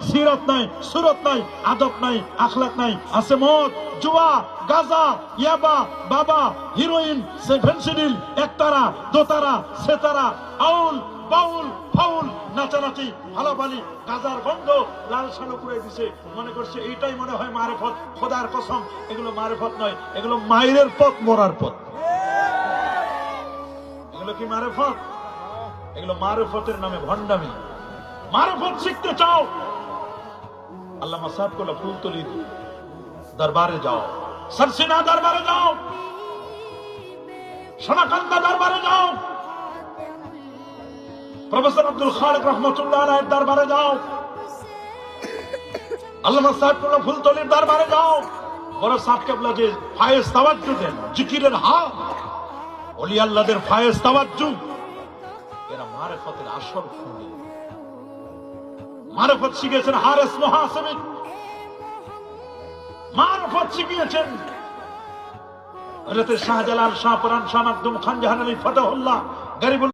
সিরাত নাই, সুরত নাই, আদব নাই, আখলাক নাই। আছে মদ, জুয়া, গাঁজা, ইয়াবা, বাবা, হিরোইন, ফেন্সিডিল, একতারা, দোতারা, সেতারা, আউল, বাউল, ফাউল, নাচানাচি, ভালাভালি, গাজার বন্ধ, লাল সালো পুড়ে দিছে। মনে করছে এইটাই মনে হয় মারেফত। খোদার কসম, এগুলো মারেফত নয়, এগুলো মায়ের পথ, মরার পথ। এগুলো কি মারেফত? এগুলো মারেফতের নামে ভণ্ডামি। মারেফত শিখতে চাও, আল্লামা সাহেব কোলা ফুলতলি দরবারে যাও, সরসিনা দরবারে যাও, সোনাকান্দা দরবারে যাও, প্রফেসর আব্দুল খালেক রহমতুল্লাহ আলাইহির দরবারে যাও, আল্লামা সাহেব কোলা ফুলতলির দরবারে যাও। বড় সাহেব কেবলা যে ফায়েজ তাওয়াজ্জু দেন, জিকিরের হাত, ওলি আল্লাহদের ফায়েজ তাওয়াজ্জু, এরা মারেফতের আসল খুঁড়ি। মারফত শিখেছেন হারেস মুহাসিবি, মারফত শিখিয়েছেন হযরত শাহজালাল, শাহপরান, শাহ মাকদুম খান জাহান আলী ফতেহুল্লাহ, গরিবুল